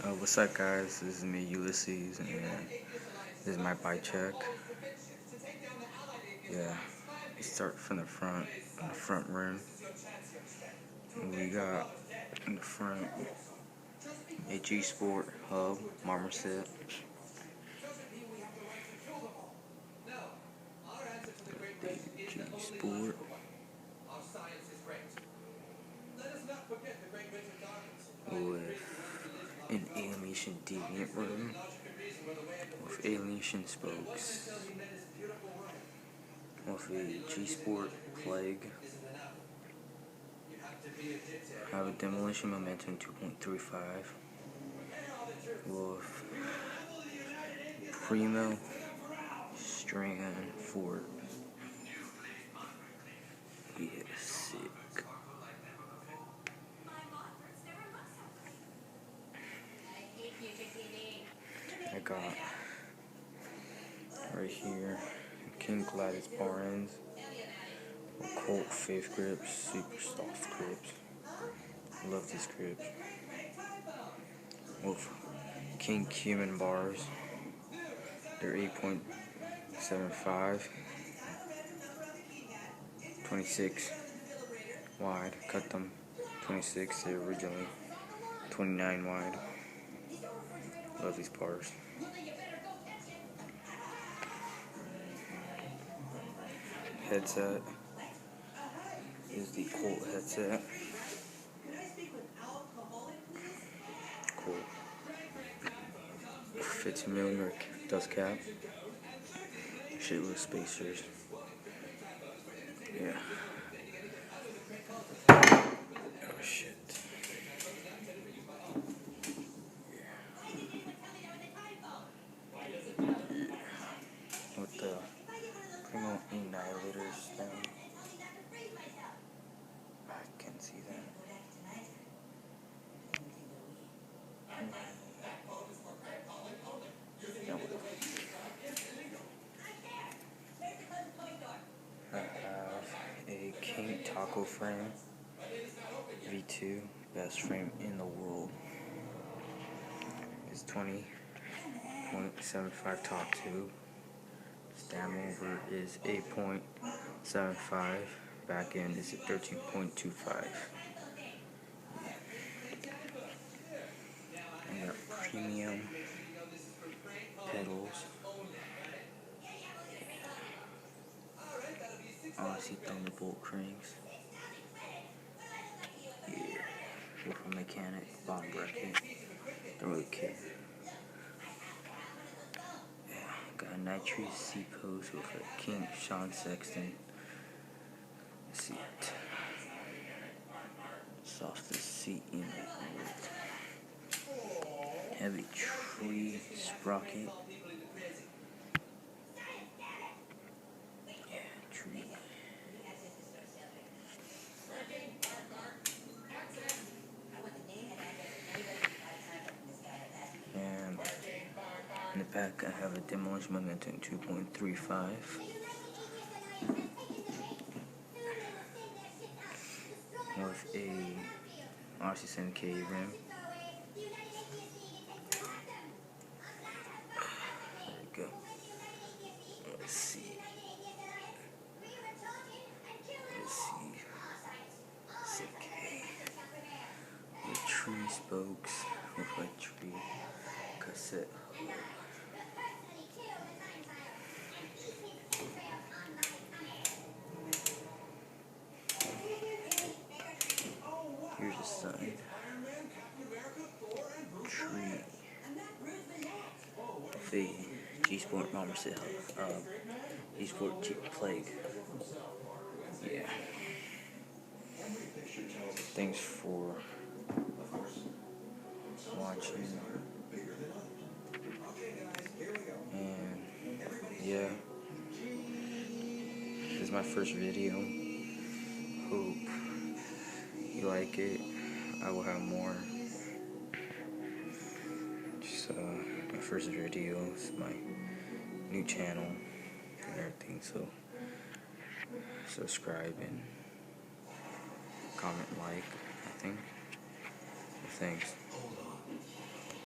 What's up, guys? This is me, Ulysses, and this is my bike check. Yeah, we start from the front room. And we got in the front a G Sport hub, marmoset. The G Sport. With an alienation deviant room with alienation spokes, with a G Sport plague, have a demolition momentum 2.35, with primo strand for sick. I got right here Kink lattice bar ends, Colt 5th grips, super soft grips. Love these grips. With Kink human bars, they're 8.75, 26 wide. Cut them 26. They're originally 29 wide. Love these bars. Headset is the Colt headset. Cool. 15mm dust cap. Shitless spacers. Yeah. Oh shit. With the Primo Annihilators down. I can't see that. I have a Kink tocco frame, V2, best frame in the world. It's 20.75 top tube. Stem over is 8.75. Back end is at 13.25. I got premium pedals. Honestly, Thunderbolt cranks. Yeah, with a mechanic bottom bracket. Don't really care. Yeah, got a nitrous seat post with a Kink Sean Sexton seat. Softest seat in the world. Heavy tree sprocket. Yeah, tree. And in the back, I have a demolition momentum 2.35. With a RC7K rim. There we go. Let's see. CK. The tree spokes with a tree cassette. Here's a sign. Tree. The G Sport marmoset G Sport plague. Yeah. Thanks for watching. And yeah. This is my first video. Hope you like it. I will have more. Just my first video. It's my new channel and everything. So subscribe and comment, like, I think. Thanks.